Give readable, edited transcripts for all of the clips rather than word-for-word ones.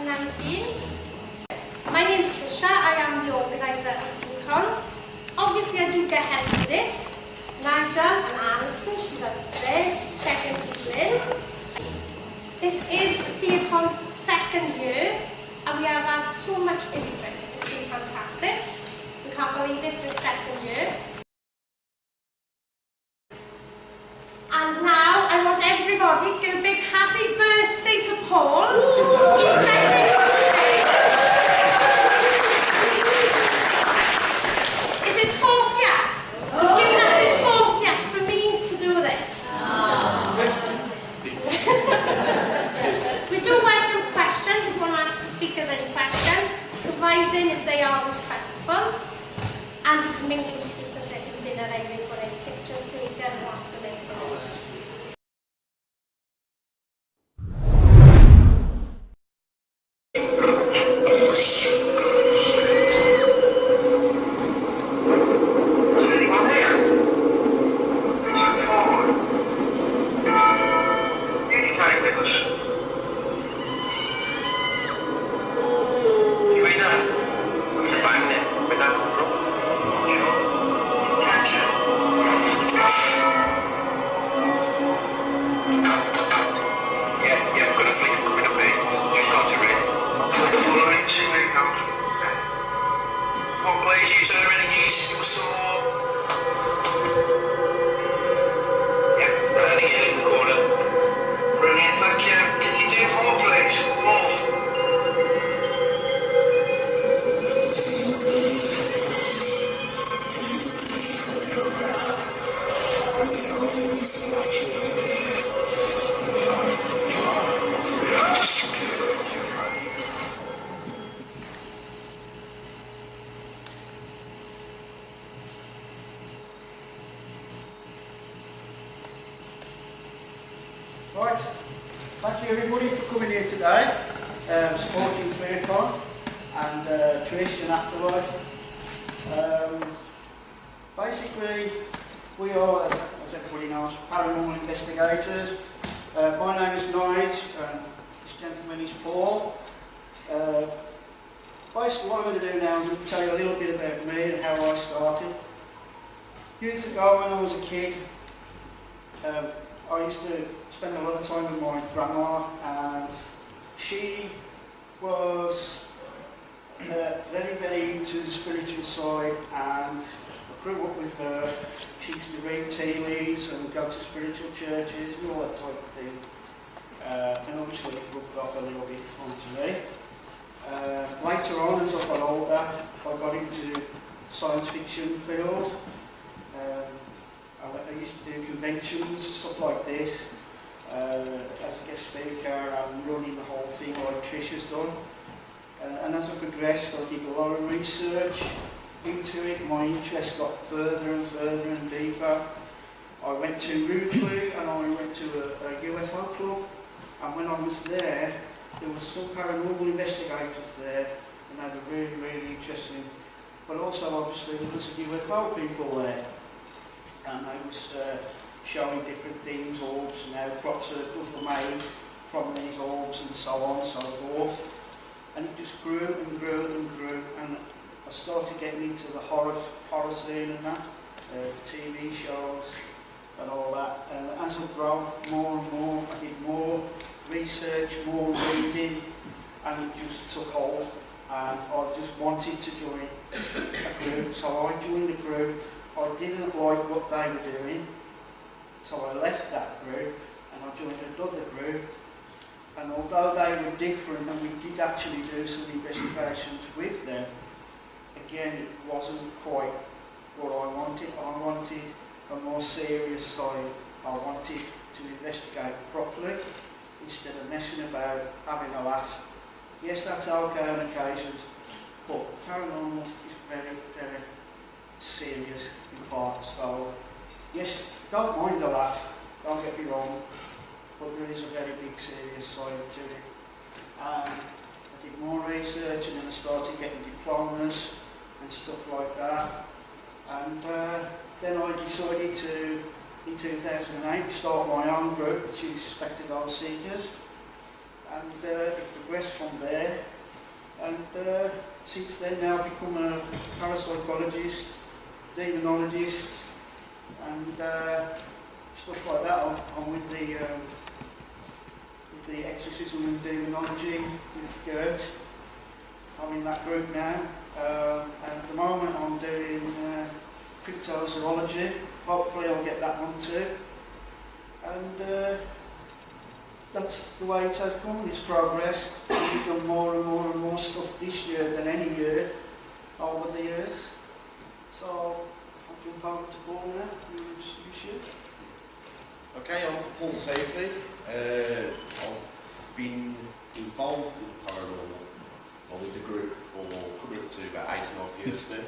2019. My name is Trisha, I am the organiser of FinCon. Obviously I do get help with this. Nigel and Alison, she's up there, checking people in. This is FinCon's second year and we have had so much interest. It's been fantastic. We can't believe it for the second year. And now I want everybody to give a big happy birthday to Paul. He's birthday today. It's his 40th. He's given up his 40th for me to do this. We do welcome questions if you want to ask the speakers any questions, providing if they are respectful. And you can mingle with speakers at your dinner anyway for any pictures taken and ask them anything else. Right, thank you everybody for coming here today, supporting FairCon and Trish and Afterlife. Basically, we are, as everybody knows, paranormal investigators. My name is Nigel, and this gentleman is Paul. Basically, what I'm going to do now is going to tell you a little bit about me and how I started. Years ago, when I was a kid, I used to spend a lot of time with my grandma, and she was very, very into the spiritual side, and I grew up with her. She used to read tea leaves and go to spiritual churches and all that type of thing. And obviously it rubbed off a little bit onto me. Later on, as I got older, I got into science fiction field. I used to do conventions, stuff like this, as a guest speaker and running the whole thing like Trish has done. And as I progressed, I did a lot of research into it. My interest got further and further and deeper. I went to Rugeley and I went to a UFO club. And when I was there was some paranormal investigators there, and they were really, really interesting. But also, obviously, there was UFO people there. And they was showing different things, orbs and how crop circles were made from these orbs and so on and so forth. And it just grew and grew and grew, and I started getting into the horror scene and that, TV shows and all that. And as I grew more and more, I did more research, more reading, and it just took hold. And I just wanted to join a group, so I joined the group. I didn't like what they were doing, so I left that group and I joined another group. And although they were different and we did actually do some investigations with them, again it wasn't quite what I wanted. I wanted a more serious side. I wanted to investigate properly instead of messing about, having a laugh. Yes, that's okay on occasions, but paranormal is very, very serious in parts. So yes, don't mind the laugh, don't get me wrong, but there is a very big serious side to it. And I did more research, and then I started getting diplomas and stuff like that. And then I decided to, in 2008, start my own group, which is SPECTRE Team. and progressed from there. And since then now I've become a parapsychologist, demonologist, and stuff like that. I'm with the exorcism and demonology with Gert. I'm in that group now, and at the moment I'm doing cryptozoology. Hopefully I'll get that one too. And that's the way it has come. It's progressed. We've done more and more and more stuff this year than any year over the years. So I'll jump over to Paul now. You should. Okay, I'm Paul Southey. I've been involved with paranormal or with the group for coming up to about 8.5 years now.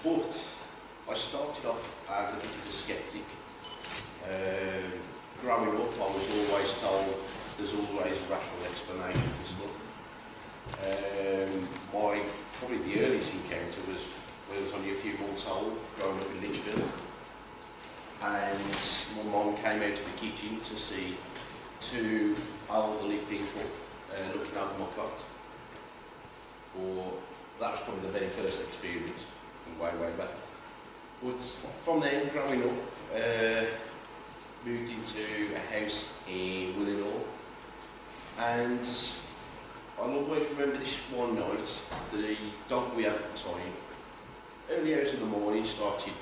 But I started off as a bit of a sceptic. Growing up, I was always told there's always a rational explanation for stuff. Probably the earliest encounter was when I was only a few months old, growing up in Lichfield. And my mum came out to the kitchen to see two elderly people looking over my cot. That was probably the very first experience, way back. But from then, growing up, moved into a house in Willenhall, and I'll always remember this one night. The dog we had at the time, early hours in the morning, started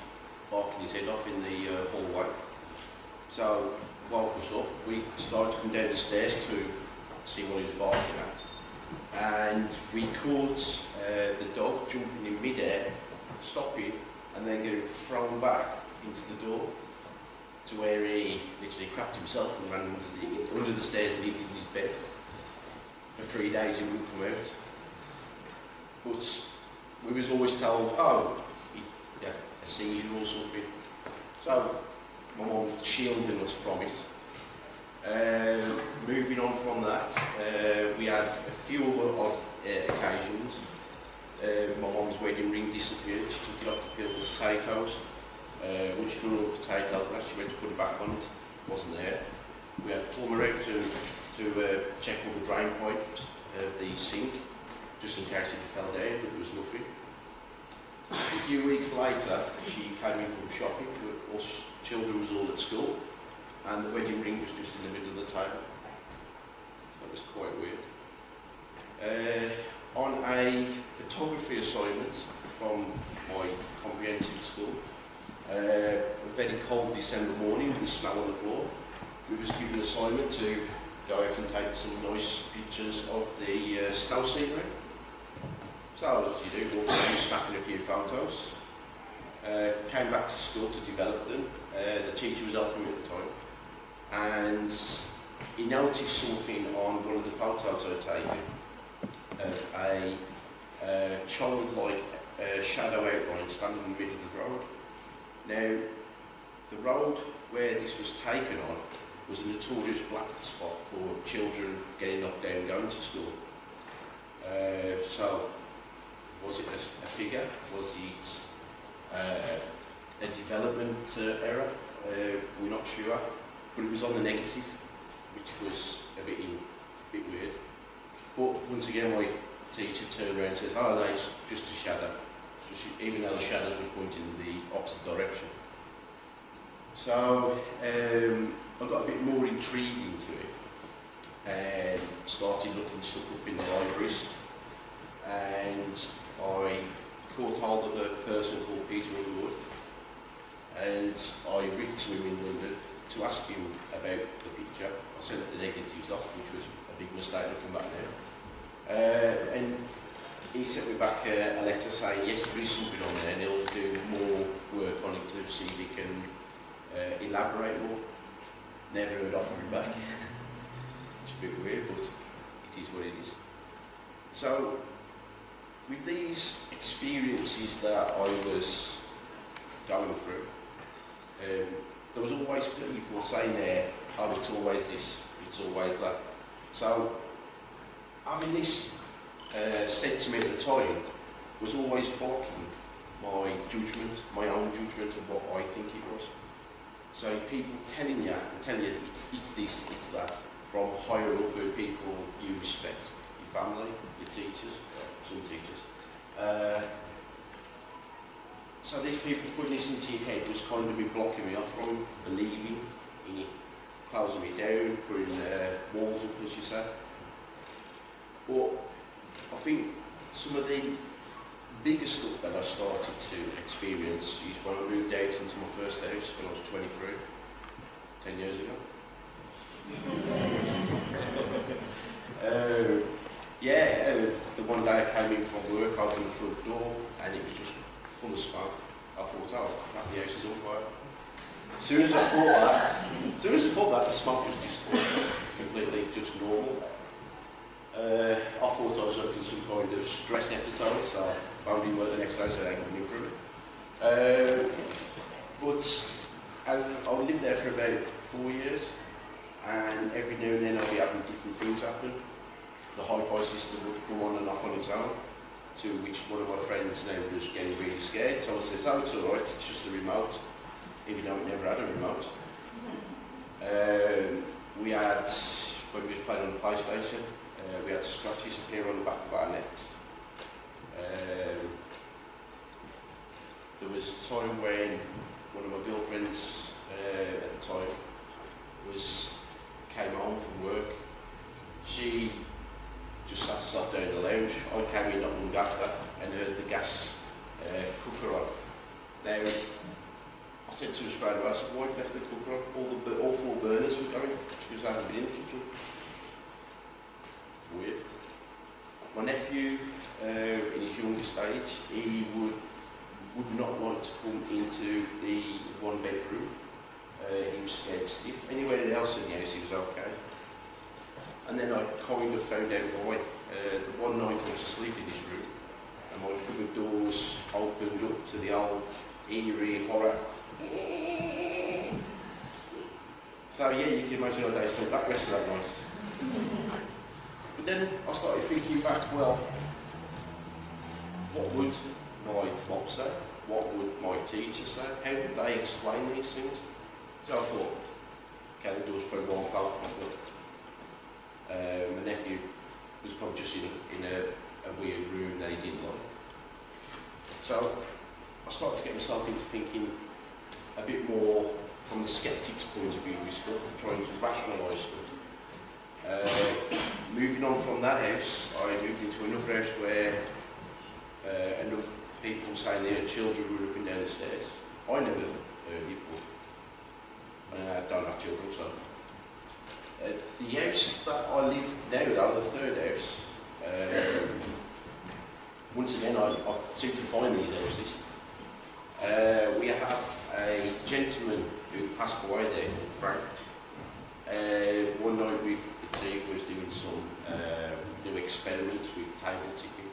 barking his head off in the hallway. So woke us up. We started to come down the stairs to see what he was barking at, and we caught the dog jumping in mid-air, stopping, and then getting thrown back into the door, to where he literally crapped himself and ran under the stairs and hid in his bed. For 3 days he wouldn't come out. But we was always told, oh, a seizure or something. So my mum shielded us from it. Moving on from that, we had a few other odd occasions. My mum's wedding ring disappeared. She took it off to peel the potatoes. When she grew up potatoes, and actually went to put it back on it, wasn't there. We had to pull her out to check all the drain pipes of the sink, just in case it fell down, but there was nothing. A few weeks later, she came in from shopping, us children was all at school, and the wedding ring was just in the middle of the table. So it was quite weird. On a photography assignment from my comprehensive school, a very cold December morning with the snow on the floor, we was given an assignment to go out and take some nice pictures of the snow scenery. So as you do, walked around snapping a few photos. Came back to school to develop them. The teacher was helping me at the time, and he noticed something on one of the photos I'd taken of a childlike shadow outline standing in the middle of the road. Now, the road where this was taken on was a notorious black spot for children getting knocked down going to school. So, was it a figure? Was it a development error? We're not sure, but it was on the negative, which was a bit weird. But once again, my teacher turned around and says, "Oh, that's just a shadow," even though the shadows were pointing in the opposite direction. So I got a bit more intrigued into it and started looking stuff up in the libraries, and I caught hold of a person called Peter Wood, and I wrote to him in London to ask him about the picture. I sent the negatives off, which was a big mistake looking back now. And he sent me back a letter saying, yes, there is something on there, and he'll do more work on it to see if he can elaborate more. Never heard off him back. It's a bit weird, but it is what it is. So, with these experiences that I was going through, there was always people saying there, oh, it's always this, it's always that. So, having this said to me at the time was always blocking my judgment, my own judgment of what I think it was. So people telling you it's this, it's that, from higher up where people you respect, your family, your teachers, some teachers. So these people putting this into your head was kind of be blocking me off from believing in it, closing me down, putting walls up, as you say. But I think some of the bigger stuff that I started to experience is when I moved out into my first house when I was 23, 10 years ago. The one day I came in from work, opened the front door, and it was just full of smoke. I thought, oh crap, the house is on fire. As soon as I thought that, the smoke was just completely just normal. I thought I was up in some kind of stress episode, so I found in work the next day, so I couldn't improve it. But I lived there for about 4 years, and every now and then I'd be having different things happen. The hi-fi system would come on and off on its own, to which one of my friends now was getting really scared. So I said, oh, it's alright, it's just a remote. Even though we never had a remote. We had, when we was playing on the PlayStation, we had scratches appear on the back of our necks. There was a time when one of my girlfriends at the time came home from work. She just sat herself down in the lounge. I came in not long after and heard the gas cooker on. Now, I said to her straight away, I said, why have you left the cooker on? All 4 burners were going. She goes, I haven't been in the kitchen. Weird. My nephew, in his youngest age, he would not want to come into the 1 bedroom. He was scared stiff. Anywhere else in the house he was okay. And then I kind of found out why. The one night I was asleep in his room and my cupboard doors opened up to the old eerie horror. So yeah, you can imagine how they slept that rest of that night. But then I started thinking back, well, what would my mom say? What would my teacher say? How would they explain these things? So I thought, okay, the door's probably wrong, probably. My nephew was probably just in a weird room that he didn't like. So I started to get myself into thinking a bit more from the skeptic's point of view with stuff, trying to rationalise stuff. Moving on from that house, I moved into another house where enough people saying their children were up and down the stairs. I never heard it, but I don't have children, so. The house that I live now, though, the third house, once again I seem to find these houses. We have a gentleman who passed away there called Frank. One night with the team was doing some new experiments with table ticking.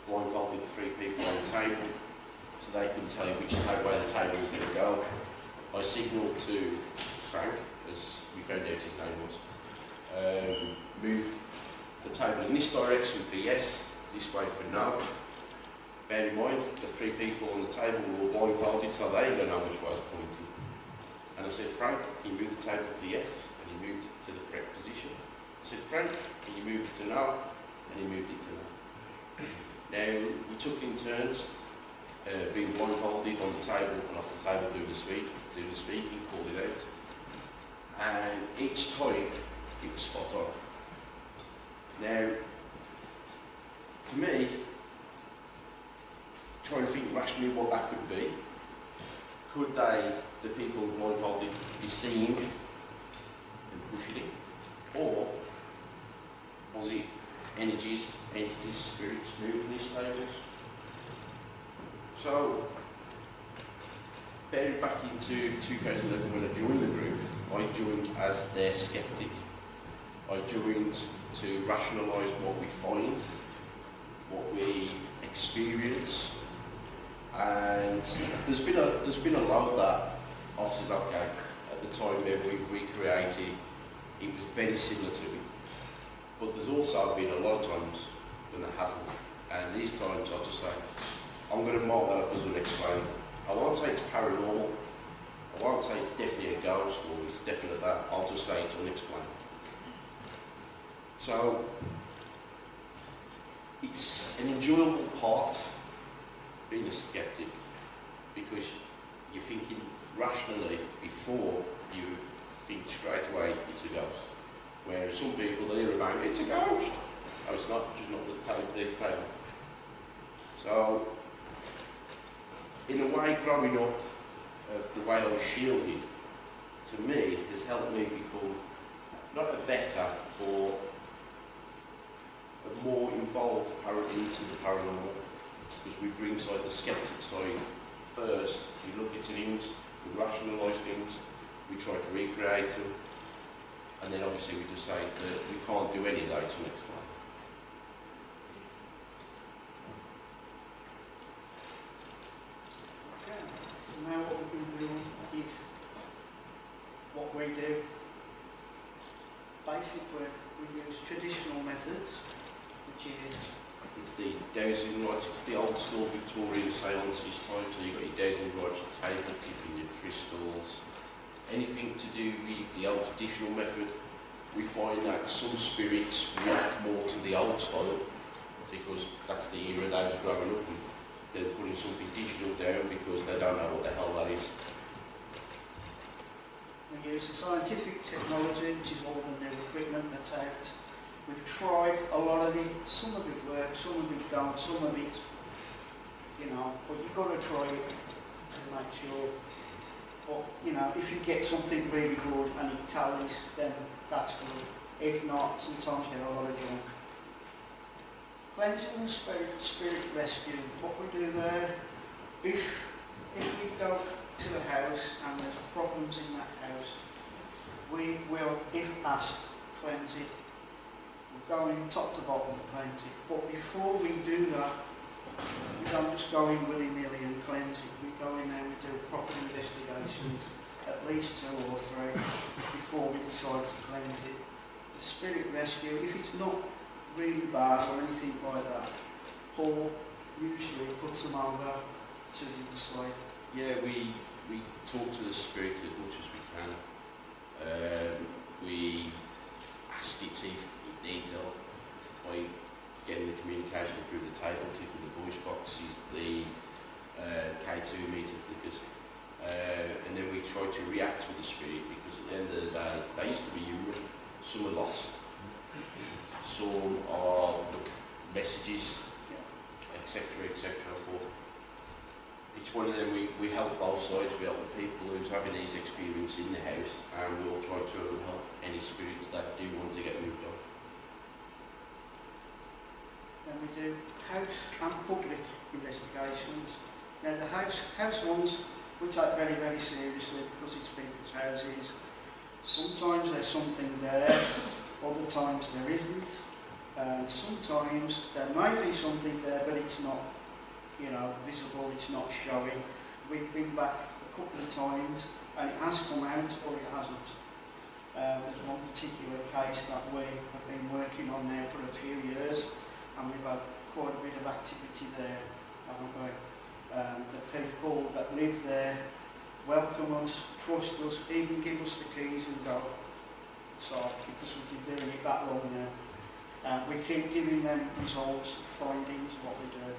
Blindfolded 3 people on the table so they couldn't tell you which way the table was going to go. I signalled to Frank, as we found out his name was, move the table in this direction for yes, this way for no. Bear in mind, the 3 people on the table were all blindfolded, so they don't know which way I was pointing. And I said, Frank, can you move the table to yes? And he moved it to the correct position. I said, Frank, can you move it to no? And he moved it to no. Now, we took in turns, being blindfolded on the table and off the table doing the speaking, called it out. And each time, it was spot on. Now, to me, trying to think rationally what that could be, could the people blindfolded, be seeing and pushing it? Or was it energies, entities, spirits moving these tables? So, bearing back into 2011 when I joined the group, I joined as their skeptic. I joined to rationalise what we find, what we experience, and there's been a lot that I've said, okay, at the time that we recreated, it was very similar to it. But there's also been a lot of times when it hasn't, and these times I'll just say, I'm going to mark that up as unexplained. I won't say it's paranormal, I won't say it's definitely a ghost or it's definitely that, I'll just say it's unexplained. So it's an enjoyable part being a skeptic, because you're thinking rationally before you think straight away it's a ghost. Whereas some people, they hear about it, it's a ghost. No, it's not, just not the table. So, in a way, growing up, the way I was shielded, to me, has helped me become not a better, or a more involved into the paranormal, because we bring the skeptic side first. We look at things, we rationalise things, we try to recreate them, and then obviously we just say that we can't do any of that to explain. Okay, so now what we're going to do is what we do. Basically, we use traditional methods, which is it's the dowsing rods, it's the old school Victorian seances type, so you've got your dowsing rods, your table tipping, your crystals, anything to do with the old traditional method. We find that some spirits react more to the old style, because that's the era they was growing up and they're putting something digital down because they don't know what the hell that is. we use the scientific technology, which is all the new equipment that's out. We've tried a lot of it, some of it works, some of it don't, some of it, you know, but you've got to try it to make sure. But, you know, if you get something really good and it tallies, then that's good. If not, sometimes you get a lot of junk. Cleansing and spirit rescue, what we do there, if we go to a house and there's problems in that house, we will, if asked, cleanse it. We're going top to bottom to cleanse it. But before we do that, we don't just go in willy-nilly and cleanse it. We go in there and we do proper investigations, at least 2 or 3, before we decide to cleanse it. The spirit rescue, if it's not really bad or anything like that, Paul usually puts them over to the other side. Yeah, we talk to the spirit as much as we can. We ask it if it needs help by getting the communication through the table tipping, the voice boxes, the K2 meter flickers, and then we try to react with the spirit, because at the end of the day, they used to be human. Some are lost, some are messages, etc., etc. But it's one of them, we help both sides. We help the people who's having these experiences in the house, and we'll try to help any spirits that do want to get moved on. Then we do house and public investigations. Now the house ones we take very, very seriously, because it's people's houses. Sometimes there's something there, other times there isn't. Sometimes there may be something there, but it's not, you know, visible, it's not showing. We've been back a couple of times and it has come out or it hasn't. There's one particular case that we have been working on there for a few years, and we've had quite a bit of activity there, haven't we? The people that live there welcome us, trust us, even give us the keys and go. So, because we've been doing it that long now. We keep giving them results, findings, what we do.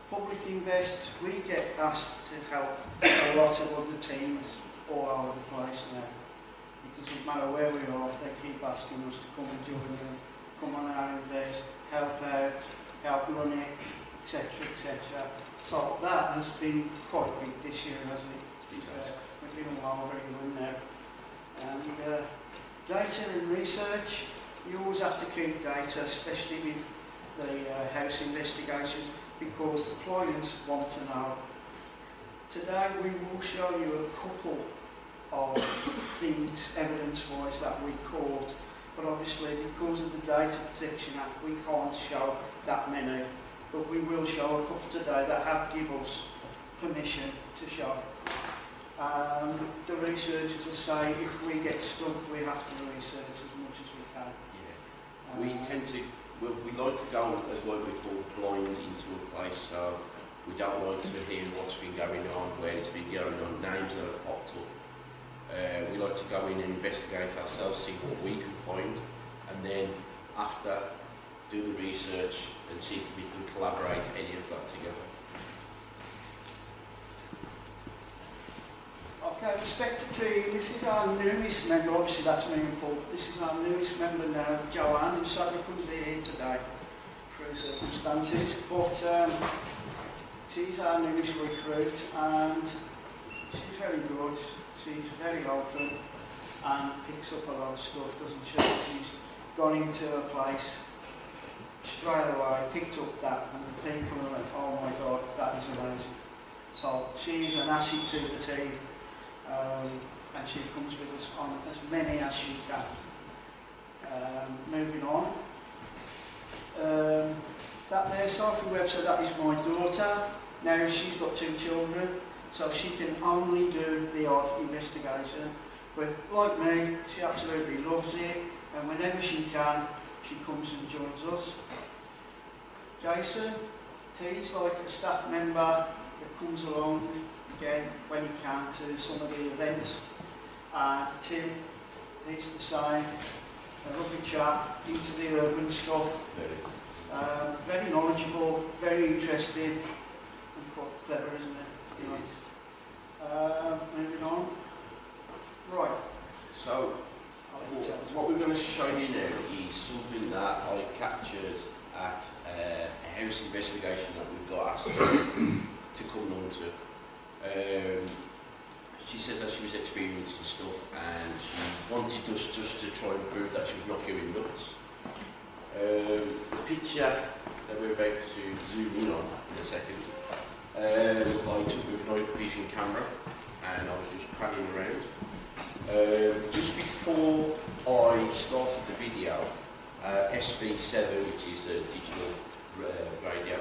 Public invest, we get asked to help a lot of other teams all over the place now. It doesn't matter where we are, they keep asking us to come and join them, come on our invest, help out, help run it, etc., etc. So that has been quite big this year, hasn't it? We're doing well, very good now. And data and research, you always have to keep data, especially with the house investigations, because the clients want to know. Today we will show you a couple of things, evidence-wise, that we caught, but obviously because of the Data Protection Act we can't show that many, but we will show a couple today that have given us permission to show. The researchers will say if we get stuck we have to research as much as we can. Yeah. We tend to, we like to go as what we call blind into a place, so we don't like to hear what's been going on, where it's been going on, names that have popped up. We like to go in and investigate ourselves, see what we can find, and then after, do the research and see if we can collaborate any of that together. Okay, the SPECTRE Team, this is our newest member, obviously that's me and Paul, this is our newest member now, Joanne, who sadly couldn't be here today through circumstances, but she's our newest recruit and she's very good, she's very open and picks up a lot of stuff, doesn't she? She's gone into a place straight away, picked up that, and the people are like, oh my god, that is amazing. So she's an asset to the team. And she comes with us on as many as she can. Moving on. That there, Southey Webster, that is my daughter. Now she's got 2 children, so she can only do the odd investigation. But like me, she absolutely loves it, and whenever she can, she comes and joins us. Jason, he's like a staff member that comes along again when he can to some of the events. Tim, he's the same, a lovely chap, into the urban stuff, very knowledgeable, very interesting, and quite clever, isn't it? Moving on. Right. So, what we're going to show you now is something that I captured at a house investigation that we've got asked to come on to. She says that she was experiencing stuff and she wanted us just to try and prove that she was not going nuts. The picture that we're about to zoom in on in a second, I took with a night vision camera and I was just panning around. Just before I started the video, SB7, which is a digital radio,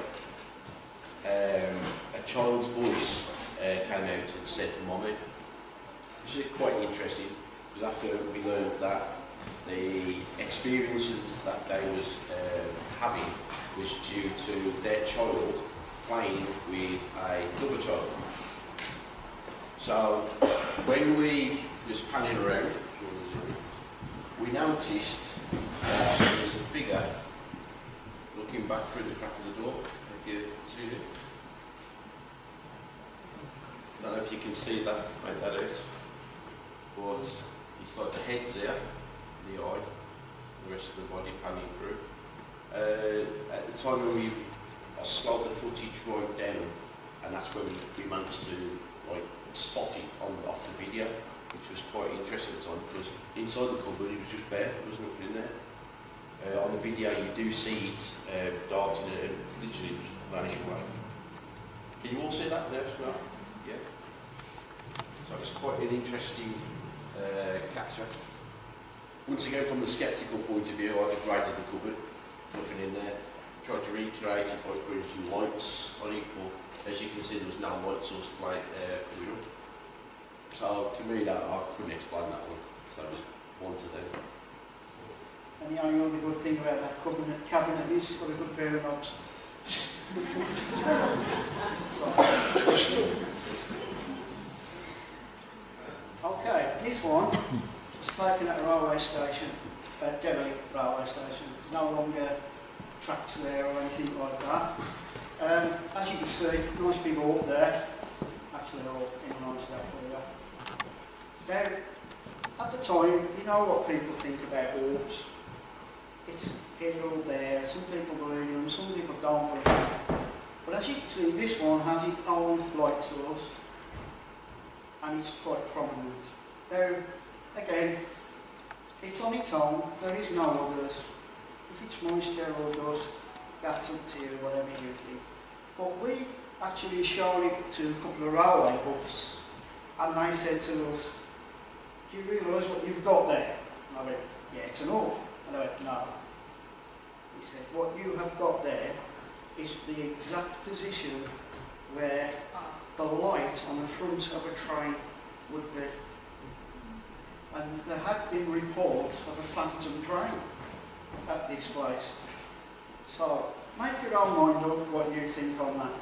a child's voice came out and said "Mommy," which is quite interesting because after we learned that the experiences that they was having was due to their child playing with another child. So when we was panning around, we noticed there was a figure looking back through the crack of the door. If you see it. I don't know if you can see that, make that out, but it's like the head's here, the eye, the rest of the body panning through. At the time when I slowed the footage right down, and that's when we managed to like spot it off the video, which was quite interesting at the time because inside the cupboard it was just bare, there was nothing in there. On the video you do see it darting and literally just vanishing away. Can you all see that there as well? Yeah. So it's quite an interesting capture. Once again, from the sceptical point of view, I just raided the cupboard, nothing in there. Tried to recreate it by putting some lights on it, but as you can see, there was no light source coming up. So to me, that I couldn't explain that one. So I just wanted to do. And the only other good thing about that cabinet is it's got a good pair of knobs. Okay, this one was taken at a railway station, a derelict railway station. No longer tracks there or anything like that. As you can see, nice big orb there. Actually, all in a nice way for you. Now, at the time, you know what people think about orbs. It's here or there. Some people believe them, some people don't believe them. But as you can see, this one has its own light source, and it's quite prominent. Now, again, it's on its own. There is no others. If it's moisture or dust, that's up to you, whatever you think. But we actually showed it to a couple of railway buffs, and they said to us, "Do you realise what you've got there?" And I went, "Yeah, it's an orb." And I went, "No." He said, "What you have got there is the exact position where the light on the front of a train would be." And there had been reports of a phantom train at this place. So make your own mind up what you think on that.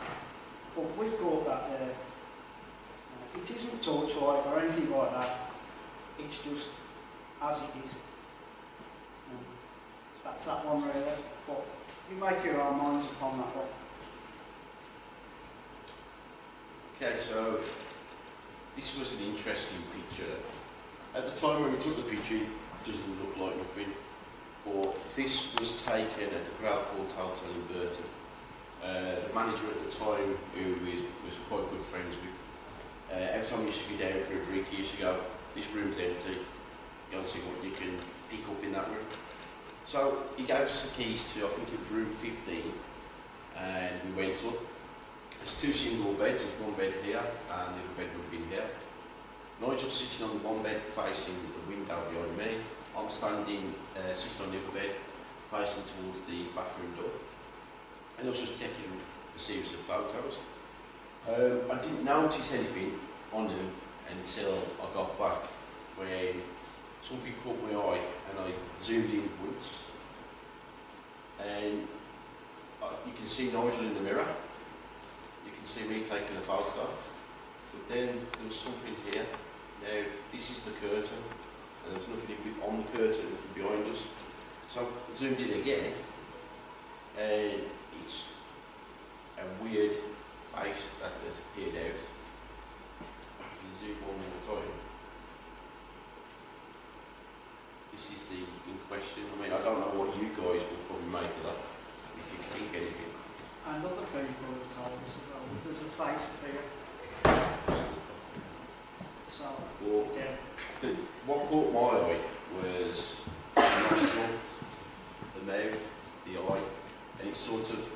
But we've got that there. It isn't torchlight or anything like that. It's just as it is. that's that one really, but you make your own minds upon that one. Okay, so this was an interesting picture. At the time when we took the picture, it doesn't look like nothing, but this was taken at the Grout Hotel in Burton. The manager at the time, who was quite good friends with, every time he used to be down for a drink, he used to go, this room's empty, go and see what you can pick up in that room. So he gave us the keys to, I think it was room 15, and we went up. There's two single beds, there's one bed here, and the other bed would have been here. Nigel's sitting on the one bed facing the window behind me. I'm standing, sitting on the other bed, facing towards the bathroom door. And I was just taking a series of photos. I didn't notice anything on them until I got back, when something caught my eye and I zoomed in once. And you can see Nigel in the mirror. You can see me taking a photo. But then there was something here. Now, this is the curtain, and there's nothing on the curtain, nothing behind us. So I zoomed in again, and it's a weird face that has appeared out. If you zoom one more time, this is the in question. I mean, I don't know what you guys will probably make of that, if you think anything. And other people have told us as well, there's a face appear. So, Well, yeah. what caught my eye was the nostril, the mouth, the eye, and it's sort of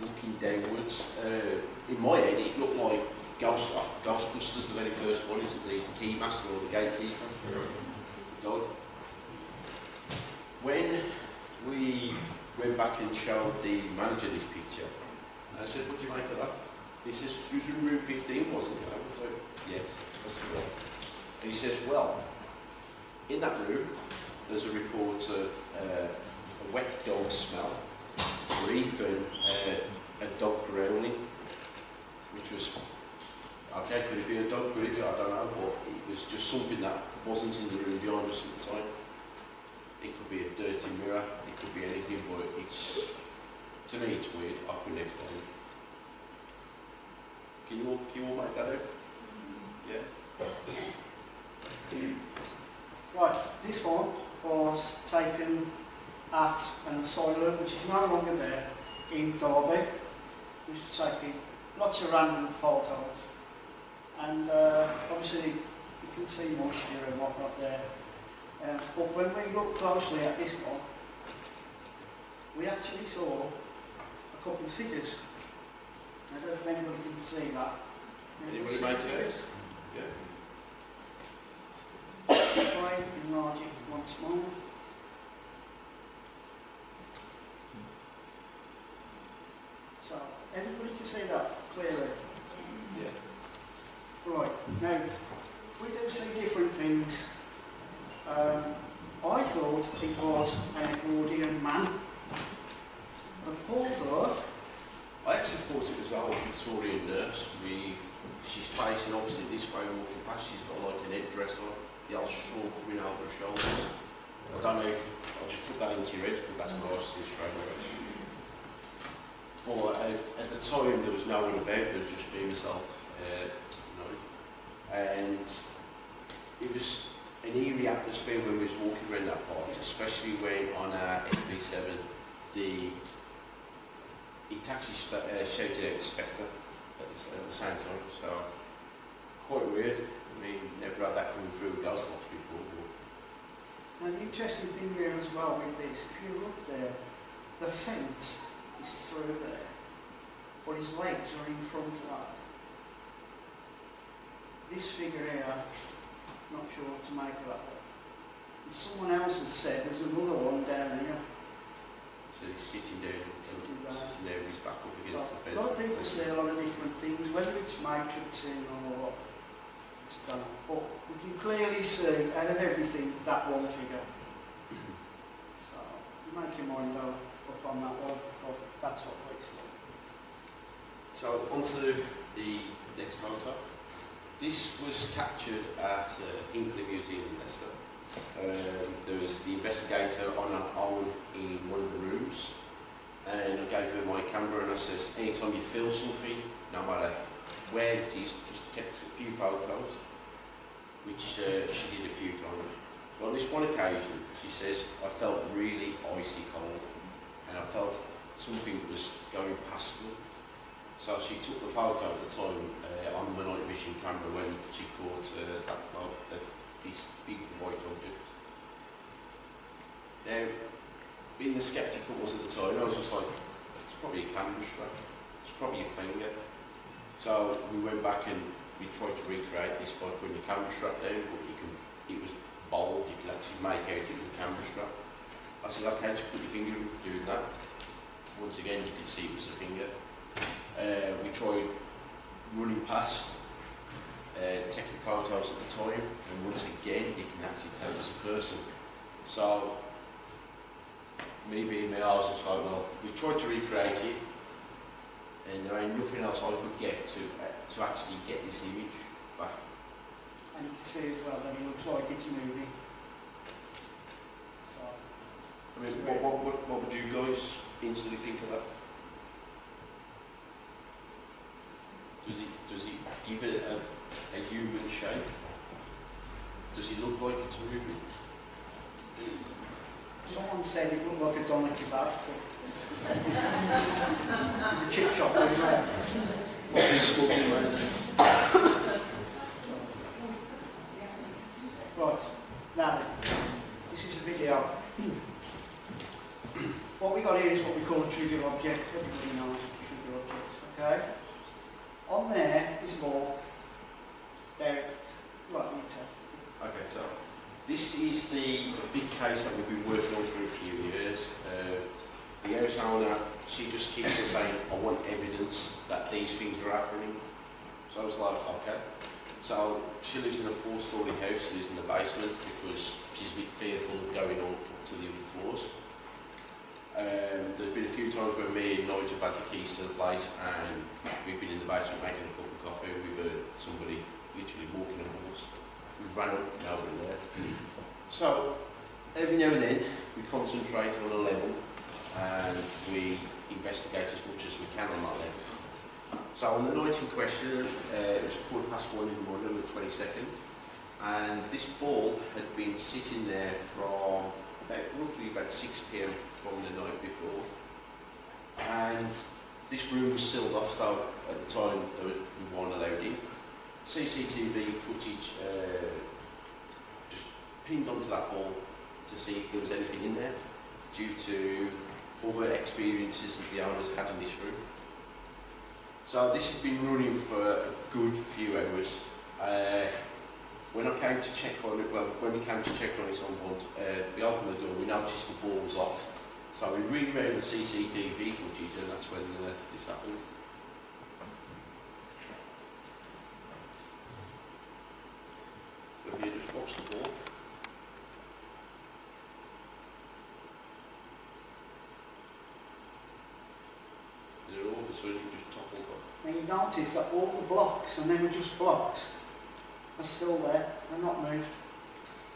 looking downwards. In my head, it looked like Ghostbusters, the very first one, isn't the keymaster or the gatekeeper? No. When we went back and showed the manager this picture, I said, what do you make of that? He says, it was in room 15, wasn't it? I was like, yes, that's the one. And he says, well, in that room, there's a report of a wet dog smell, or even a dog growling, which was, okay, could it be a dog, could it be, I don't know, but it was just something that wasn't in the room behind us at the time. It could be a dirty mirror, it could be anything, but it's, to me it's weird, I couldn't explain it. Can you all make that out? Yeah? Right, this one was taken at an asylum, which is no longer there, in Derby. We was taking lots of random photos. And obviously you can see moisture and whatnot there. But when we look closely at this one, we actually saw a couple of figures. I don't know if anybody can see that. Anybody make it? Yeah. Try and enlarge it once more. So, everybody can see that clearly? Yeah. Right, now, we do see different things. I thought it was an Edwardian man. But Paul thought... I actually thought it was an old Victorian nurse she's facing obviously this way walking past, she's got like an headdress on, the old shawl coming over her shoulders. I don't know if I'll just put that into your head, but that's what I see straight away. Well, at the time there was no one about, there was just me myself, and it was an eerie atmosphere when we was walking around that part, especially when on our SB7 it actually shouted out Spectre at the same time, so quite weird. I mean, never had that coming through with ghost box before. And the interesting thing there as well with this, if you look there, the fence is through there, but his legs are in front of that. This figure here, not sure what to make of that one. And someone else has said there's another one down here. So he's sitting there with his back up against the fence. A lot of people say a lot of different things, whether it's matrixing or what, it's done. But we can clearly see out of everything that one figure. So you make your mind up on that one, but that's what we see. So onto the next photo. This was captured at Hinkley Museum in Leicester. There was the investigator on her own in one of the rooms, and I gave her my camera and I says, anytime you feel something, no matter where it is, just take a few photos, which she did a few times. So on this one occasion, she says, I felt really icy cold, and I felt something was going past me. So she took the photo at the time on the night vision camera when she caught this big white object. Now, being the sceptical was at the time, I was just like, it's probably a camera strap, it's probably a finger. So we went back and we tried to recreate this by putting the camera strap down, but it was bold, you could actually make out it was a camera strap. I said, okay, just put your finger in doing that. Once again, you could see it was a finger. We tried running past, taking photos at the time, and once again, you can actually tell it's a person. So, me being me, I was just like, well, we tried to recreate it, and there ain't nothing else I could get to actually get this image back. And you can see as well that it looks like it's moving. So, I mean, what would you guys instantly think of that? Does it give it a human shape? Does it look like it's moving? someone said it looked like a doner kebab. The chip shop over there. What is smoking right Right, now, this is a video. What we got here is what we call a trigger object. Everybody knows trigger objects, okay? On there is a ball. There, right, you tell. Okay, so this is the big case that we've been working on for a few years. The house owner, she just keeps on saying, I want evidence that these things are happening. So I was like, okay. So she lives in a 4-storey house, she lives in the basement because she's a bit fearful of going on up to the other floors. There's been a few times where me and Nigel have had the keys to the place and we've been in the basement making a cup of coffee, we've heard somebody literally walking on a horse. We've ran up, nobody there. So, every now and then, we concentrate on a level and we investigate as much as we can on that level. So on the night in question, it was 1:15 in the morning on the 22nd, and this ball had been sitting there from roughly about 6 PM from the night before, and this room was sealed off, so at the time we weren't allowed in. CCTV footage just pinned onto that ball to see if there was anything in there, due to other experiences that the owners had in this room. So this has been running for a good few hours. When I came to check on it, well, when we came to check on it on board, we opened the door, we noticed the ball was off. So we reran the CCTV footage and that's when this happened. So here, just watch the ball. And then all of a sudden it just toppled off. Now you notice that all the blocks, and they were just blocks, are still there, they're not moved.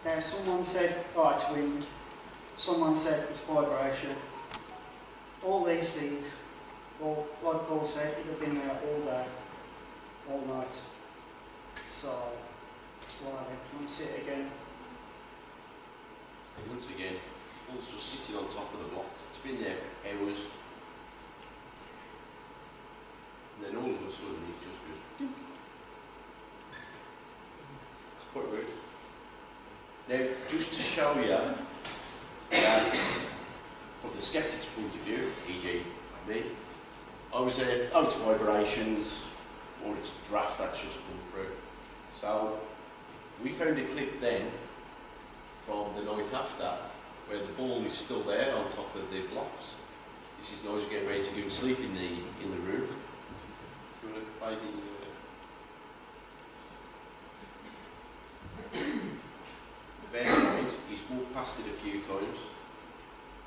Now someone said, oh, it's wind. Someone said it's vibration. All these things, well, like Paul said, it had been there all day, all night. So, that's why I want to see it again. And once again, the ball's just sitting on top of the block. It's been there for hours. And then all of a sudden it just goes dink. It's quite rude. Now, just to show you that from the skeptic's point of view, e.g. me, I was there, oh, it's vibrations, or it's draft that's just come through. So, we found a clip then from the night after where the ball is still there on top of the blocks. This is Nigel getting ready to go and sleep in the room. Do you want to play the bear in mind, he's walked past it a few times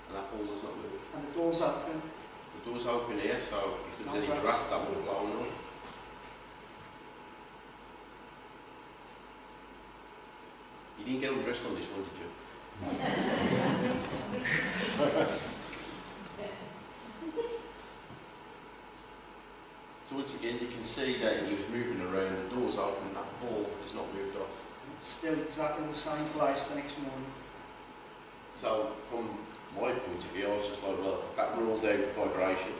and that ball has not moved. And the door's open. The door's open here, so if there was any draft that would have blown on. You didn't get undressed on this one, did you? sign flies the next morning. So, from my point of view, I was just like, well, that rules out vibration.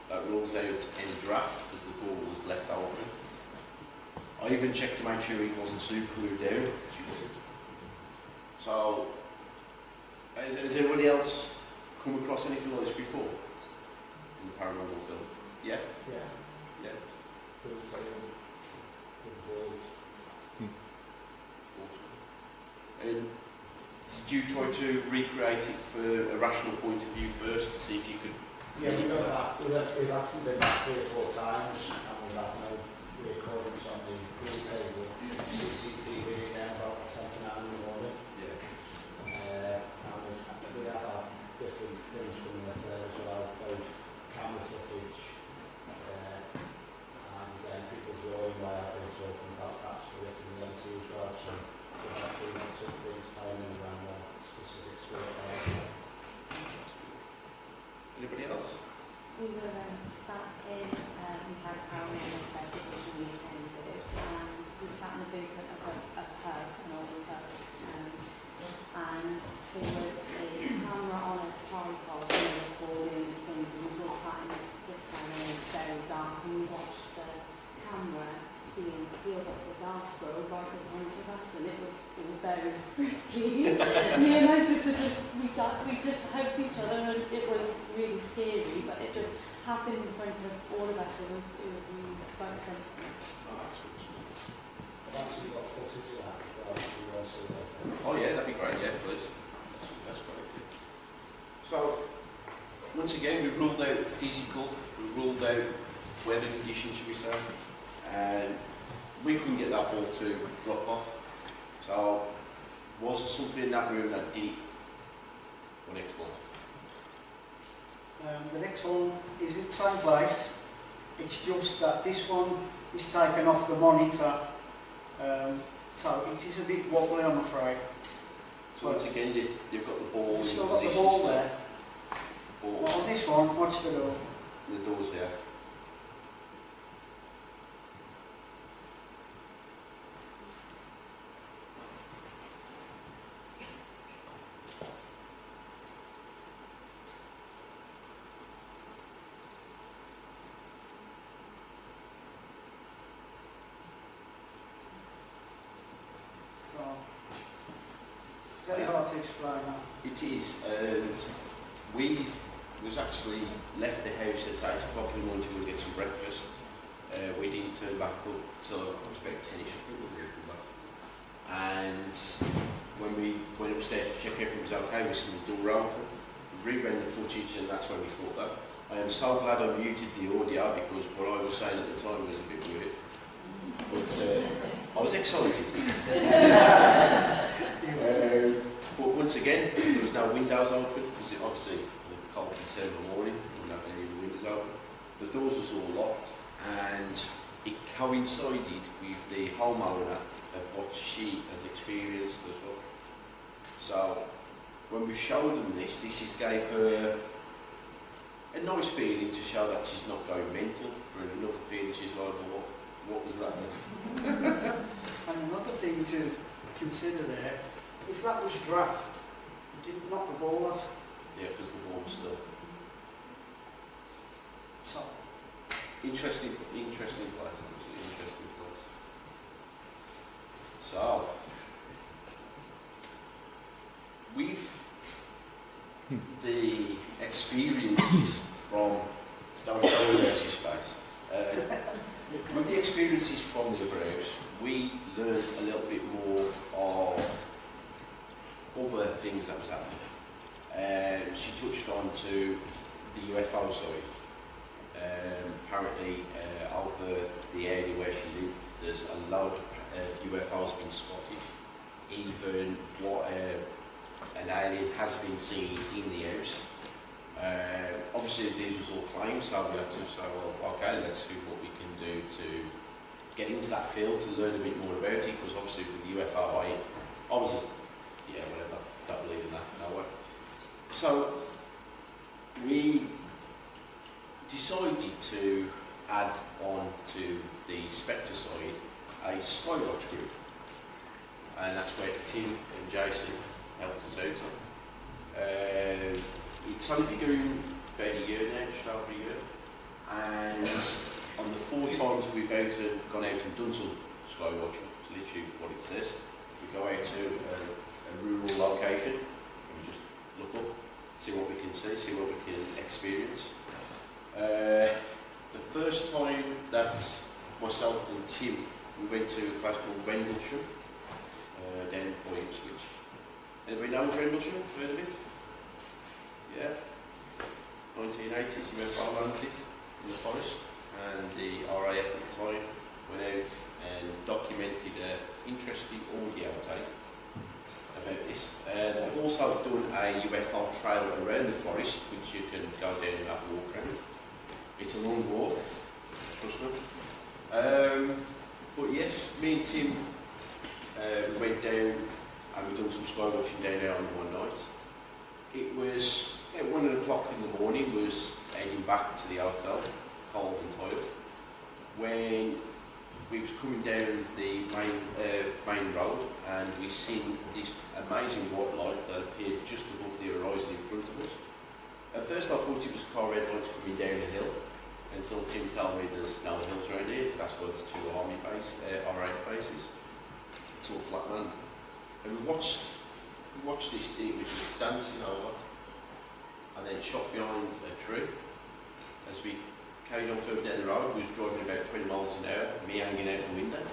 That rules out any draft, because the door was left open. I even checked to make sure it wasn't super glued down, which it wasn't. So, has everybody else come across anything like this before? In the paranormal film? Yeah? Yeah. Yeah. But it's like with balls. And did you try to recreate it for a rational point of view first to see if you could? Yeah, we've actually been back 3 or 4 times and we've had no recordings on the pool table. CCTV again about 10 to 9 in the morning. Yeah. And we have had different things coming up there as well, both camera footage and then people drawing where I've been talking about that spirit in the empty as well. So we've had pretty much some things timing around that specific spirit. Anybody else? We were sat in, we had a paranormal investigation we attended, and we were sat in the basement of a pub, an old pub, and there was a camera on a tripod and we were recording things, and we were all sat in this very dark, and we watched the camera being peeled off the dartboard right in front of us, and it was very freaky. Me and my sister we just hugged each other, and it was really scary, but it just happened in front of all of us. It was really quite something. I've actually got footage of that as well, if you want to see that. Oh yeah, that'd be great, yeah, please. That's great. So, once again, we ruled out physical, we ruled out weather conditions, should we say, and we couldn't get that ball to drop off. So, was there something in that room that did it? What next one? The next one is in the same place. It's just that this one is taken off the monitor, so it is a bit wobbly, I'm afraid. So once again, you've got the ball You've in still got the position ball still. there. Ball. Well, on this one, watch the door. The door's here. So, it's very hard to explain that. It is, and we was actually left the house at 8 o'clock in the morning to go get some breakfast. We didn't turn back up till it was about 10ish, I think we were back. And when we went upstairs to check everything was okay, we saw the door open, we reran the footage, and that's when we thought that. I am so glad I muted the audio because what I was saying at the time was a bit weird. But I was excited. But once again, there was no windows open because obviously the cold December morning, we didn't have any of the windows open. The doors was all locked, and it coincided with the homeowner of what she has experienced as well. So when we showed them this gave her a nice feeling to show that she's not going mental, and another feeling she's like, well, what was that then? And another thing to consider there, if that was draft, you didn't knock the ball off. Yeah, because the ball was still. So, Interesting place, absolutely interesting place. So, with the experiences from, don't show his face, with the experiences from the other house, we learned a little bit more of other things that was happening. She touched on to the UFO side. Apparently over the area where she lived there's a lot of UFOs been spotted, even what an alien has been seen in the house. Obviously these was all claims, so we had to say, well okay, let's see what we can do to get into that field to learn a bit more about it, because obviously with the UFO I was yeah, whatever, don't believe in that, no way. So we decided to add on to the SPECTRE side a Skywatch group. and that's where Tim and Jason helped us out on. It's only been going about a year now, just over a year, and on the 4 times we've gone out and done some sky watching, it's literally what it says. We go out to a rural location and we just look up, see what we can see what we can experience. The first time that myself and Tim, we went to a place called Rendlesham, down by Ipswich. Anybody know Rendlesham? Heard of it? Yeah? 1980s, you went farmland it in the forest, and the RAF at the time went out and documented an interesting audio tape about this. They've also done a UFO trail around the forest, which you can go down and have a walk around. It's a long walk, trust me. But yes, me and Tim, we went down and we done some sky watching down there on one night. It was 1 o'clock in the morning, we was heading back to the hotel, cold and tired, when we was coming down the main road and we seen this amazing white light that appeared just above the horizon in front of us. At first I thought it was car red lights coming down the hill, until Tim told me there's no hills around here, that's where there's 2 army RAF bases. It's all flat land. And we watched this thing, which was dancing over, and then shot behind a tree. As we carried on further down the road, we was driving about 20 miles an hour, me hanging out the window.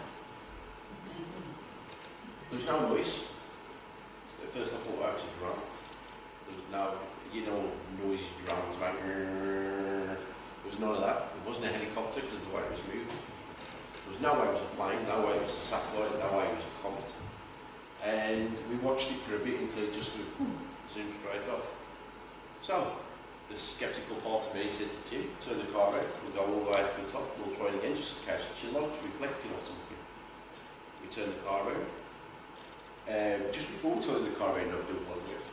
There was no noise. So at first I thought, oh, it's a drone. There was no, you know, noisy drones, like, there was none of that. There wasn't a helicopter because of the way it was moving. There was no way it was a plane, no way it was a satellite, no way it was a comet. And we watched it for a bit until it just zoomed straight off. So, the sceptical part of me said to Tim, turn the car out, we'll go all the way up to the top, we'll try it again just in case the light's reflecting or something. We turned the car around. Just before we turned the car around,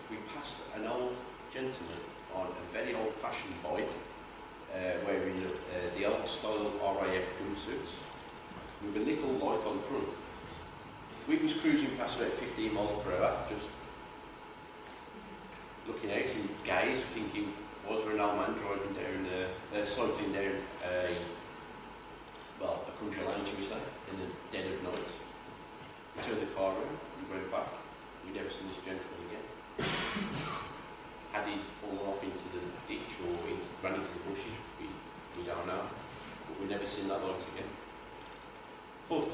we passed an old gentleman on a very old-fashioned bike, wearing the old-style RAF drum suits, with a nickel light on the front. We was cruising past about 15 miles per hour, just looking out and gaze, thinking, was there an old man driving down, cycling down a country lane, shall we say, in the dead of night. We turned the car around, we went back, we never seen this gentleman again. Had he fallen off into the ditch or ran into the bushes, we don't know, but we never seen that light again. But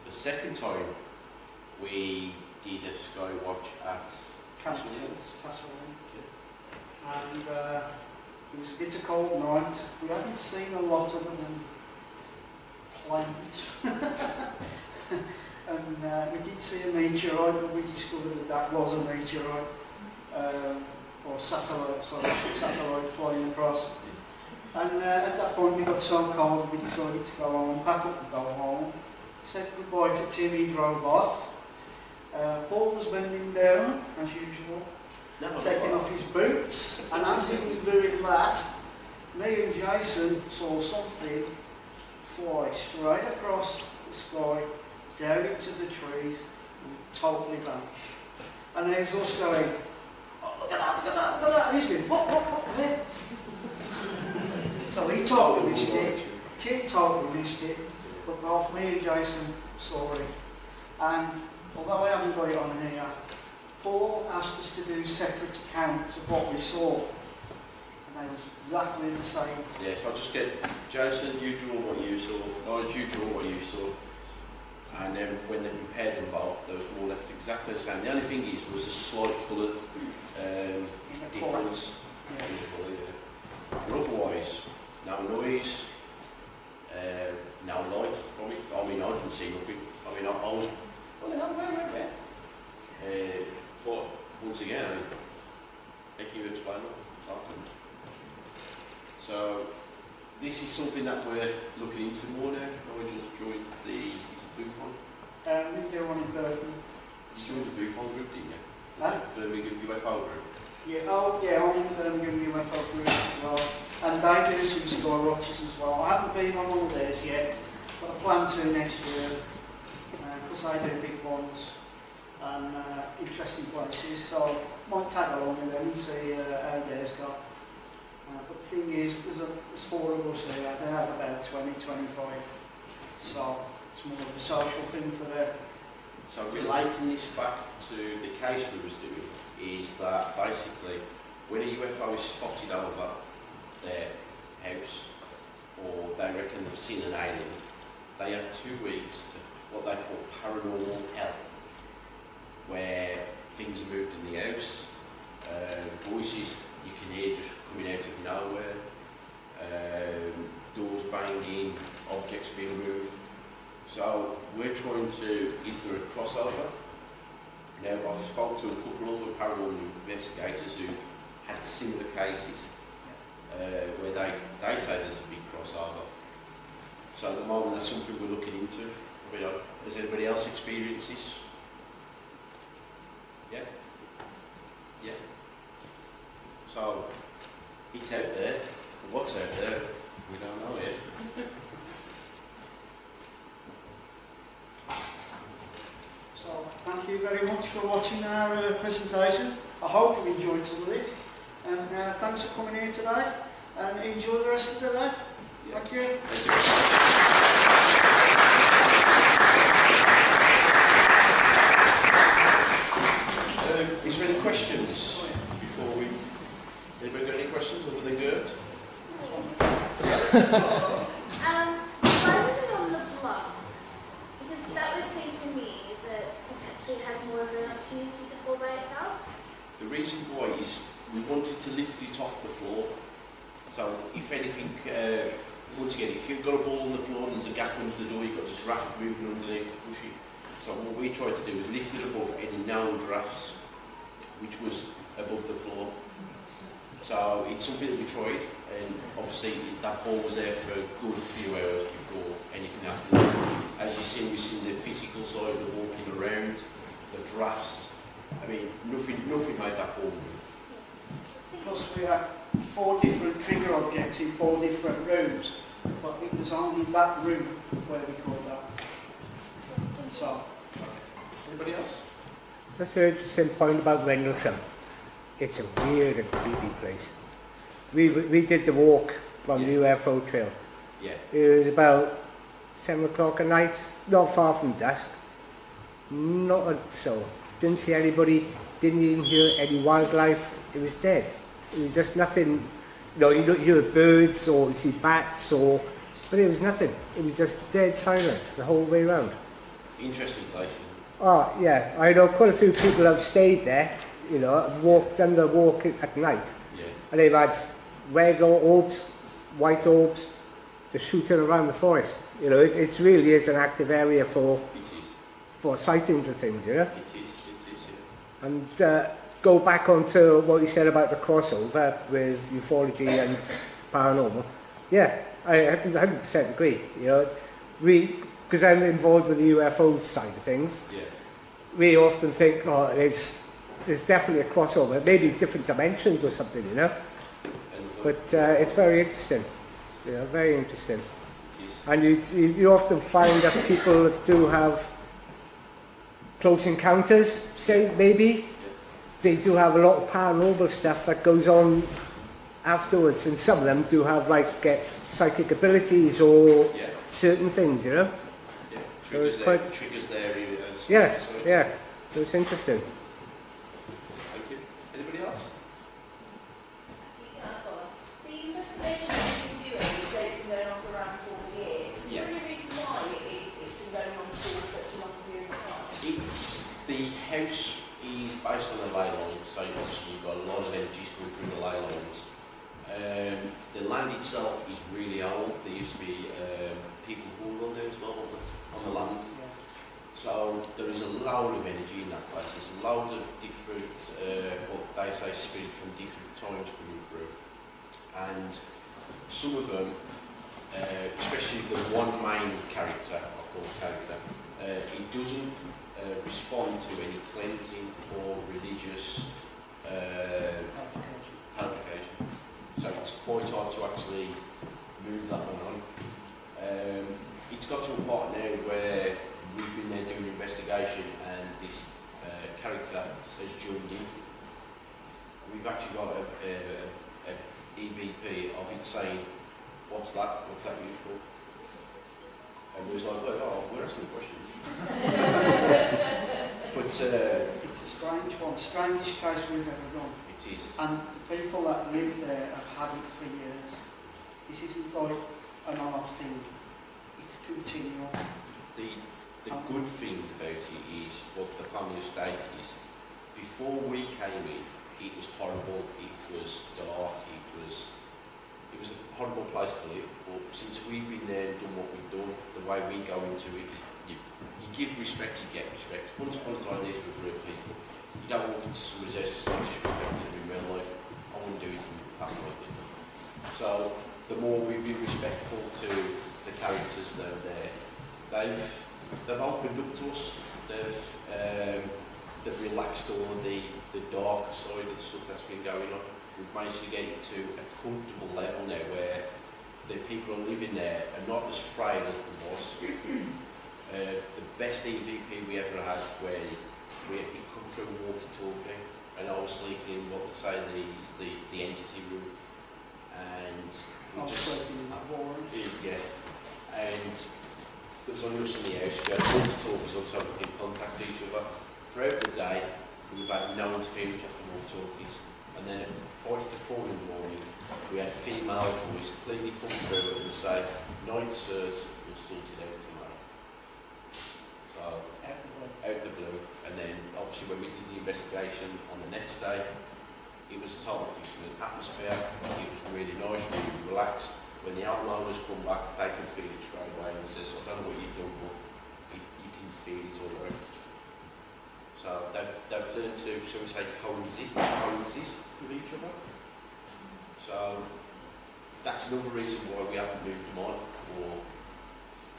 the second time we did a sky watch at Castle. And it was a bitter cold night. We hadn't seen a lot of them than planes. And we did see a meteorite, but we discovered that was a meteorite. Or satellite flying across. And at that point we got so cold we decided to go home, pack up and go home. Said goodbye to Tim, he drove off. Paul was bending down, as usual, taking off his boots, and as he was doing that, me and Jason saw something fly straight across the sky, down into the trees, and totally vanish. And there's us going, oh, look at that, look at that, look at that, and he's going, what, there? So he totally missed it, Tim totally missed it, but both me and Jason saw it. And although I haven't got it on here, Paul asked us to do separate accounts of what we saw. And they was exactly the same. Yes, I'll just get Jason, you draw what you saw, Nigel, you draw what you saw. And then when they compared them both, they was more or less exactly the same. The only thing was a slight colour difference. Yeah. In the colour, yeah. But otherwise, no noise, no light from it. I mean, I didn't see nothing. I mean, I was, where? But once again, how can you explain that? I couldn't. So, this is something that we're looking into more now. I just joined the booth on. We do one in Birmingham. You joined the booth on group, didn't you? Huh? Birmingham UFO group. Yeah, oh yeah, I'm in Birmingham UFO group as well. And they do some sky watches as well. I haven't been on all of theirs yet, but I plan to next year. Because I do big ones. and interesting places, so might take along with them and see how theirs got. But the thing is, there's 4 of us here, they have about 20, 25, so it's more of a social thing for them. So relating this back to the case we was doing, is that basically when a UFO is spotted over their house, or they reckon they've seen an alien, they have 2 weeks of what they call paranormal hell, where things are moved in the house, voices you can hear just coming out of nowhere, doors banging, objects being moved. So we're trying to, is there a crossover? Now I've spoken to a couple of other paranormal investigators who've had similar cases where they say there's a big crossover. So at the moment that's something we're looking into. Has anybody else experienced this? Yeah? Yeah? So it's out there. What's out there? We don't know yet. So thank you very much for watching our presentation. I hope you enjoyed some of it, and thanks for coming here today, and enjoy the rest of the day. Thank you. Is there any questions before we... Anybody got any questions other than Gert? Why was it on the blog? Because that would seem to me that potentially has more of an opportunity to fall by itself. The reason why is we wanted to lift it off the floor. So if anything, once again, if you've got a ball on the floor and there's a gap under the door, you've got a draft moving underneath to push it. So what we tried to do was lift it above any known drafts, which was above the floor. So it's something that we tried, and obviously that ball was there for a good few hours before anything happened. As you see, we've seen the physical side of walking around, the drafts. I mean, nothing made that ball move. Plus we had 4 different trigger objects in 4 different rooms, but it was only that room where we caught that. So, Anybody else? That's an interesting point about Rendlesham. It's a weird and creepy place. We did the walk from the UFO trail. Yeah. It was about 7 o'clock at night, not far from dusk. Not so. Didn't see anybody, didn't even hear any wildlife. It was dead. It was just nothing. You don't hear birds or you see bats but it was nothing. It was just dead silence the whole way around. Interesting place. Oh, yeah. I know quite a few people have stayed there, done the walk at night. Yeah. And they've had red orbs, white orbs, just shooting around the forest. It really is an active area for sightings and things, It is, yeah. And go back onto what you said about the crossover with ufology and paranormal. Yeah, I 100% agree. Because I'm involved with the UFO side of things. Yeah. We often think, there's definitely a crossover, maybe different dimensions or something, But it's very interesting. Very interesting. And you often find that people do have close encounters, say, maybe. They do have a lot of paranormal stuff that goes on afterwards, and some of them do have, get psychic abilities or certain things, Yeah, triggers there. Yeah, so it's interesting. Thank you. Anybody else? The investigation you've been doing, you say it's been going on for around 4 years. Is there any reason why it's been going on for such a long period of time? The house is based on the ley lines, so obviously you've got a lot of energies coming through the ley lines. The land itself is really old. There used to be people who were on there as well on the land. So there is a load of energy in that place. There's a load of different, what they say, spirits from different times coming through. And some of them, especially the one main character, I call character, it doesn't respond to any cleansing or religious purification. So it's quite hard to actually move that one on. It's got to a point now where we've been there doing an investigation, and this we've actually got a EVP of it saying, what's that used for? And we was like, well, oh, we're asking the question. But it's a strange one, strangest case we've ever done. it is. And the people that live there have had it for years. This isn't like an on-off thing. It's continual. The good thing about it is what the family estate is. Before we came in, it was horrible. It was dark. It was a horrible place to live. But since we've been there and done what we've done, the way we go into it, you give respect, you get respect. Once upon a time, these were real people. You don't walk into somebody's house and start disrespecting them in real life. I wouldn't do it in past life. So the more we be respectful to the characters that are there, they've opened up to us. They've relaxed all of the darker side of the stuff that's been going on. We've managed to get it to a comfortable level now where the people who are living there are not as frail as they was. The best EVP we ever had, where we come through walkie-talkie, and I was sleeping in what they say is the entity room, and we just yeah, and there was only us in the house. We had walkie-talkies on so we could contact each other throughout the day. We've had no interference off the walkie-talkies, and then at 5 to 4 in the morning, we had female voice clearly come through and say, "Night, sirs, we'll sort it out tomorrow." So, out the blue. And then, obviously, when we did the investigation on the next day, it was a total different atmosphere. It was really nice, really relaxed. When the homeowners come back, they can feel it straight away and says, "I don't know what you've done, but you can feel it all around." So, they've learned to, shall we say, coexist with each other. So that's another reason why we haven't moved them on, or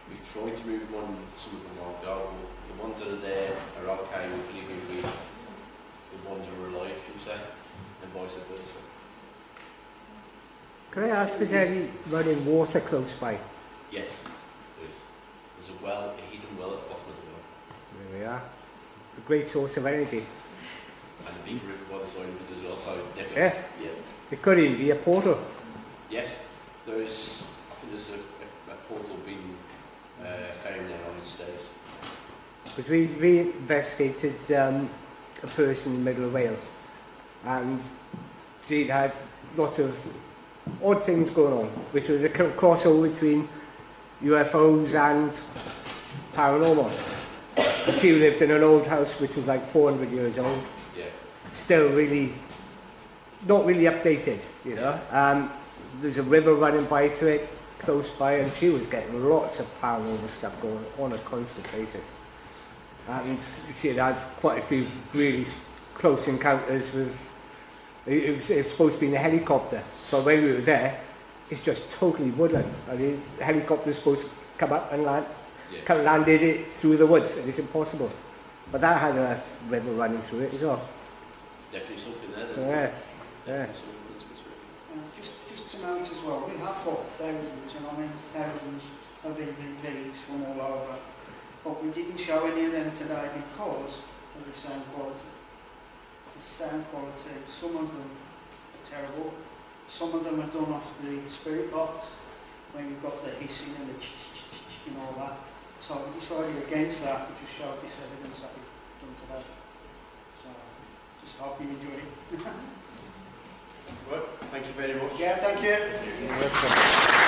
we've tried to move them on, some of them won't go. The ones that are there are okay with living with the ones that are alive, shall we say, and vice versa. Can I ask, is there any running water close by? Yes, there is. There's a well, a hidden well at the bottom of the well. There we are. A great source of energy. And a big river by the side of it as well, so definitely. Yeah. It could even be a portal. Yes, I think there's a portal being found there on its days. Because we investigated a person in the middle of Wales, and she'd had lots of odd things going on, which was a crossover between UFOs and paranormal. She lived in an old house which was like 400 years old. Yeah. Still really not really updated, you know. There's a river running by to it, close by, and she was getting lots of paranormal stuff going on a constant basis. And she had had quite a few really close encounters with, it was supposed to be in a helicopter, so when we were there, it's just totally woodland. I mean, the helicopter's supposed to come up and landed it through the woods, and it's impossible. But that had a river running through it as well. Definitely something there. So, yeah. Just to note as well, we have got thousands, and I mean thousands of EVPs from all over, but we didn't show any of them today because of the sound quality. The sound quality, some of them are terrible, some of them are done off the spirit box, when you've got the hissing and the and all that. So we decided against that, we just showed this evidence that we've done today. So just hope you enjoy it. Well, thank you very much. Yeah, thank you.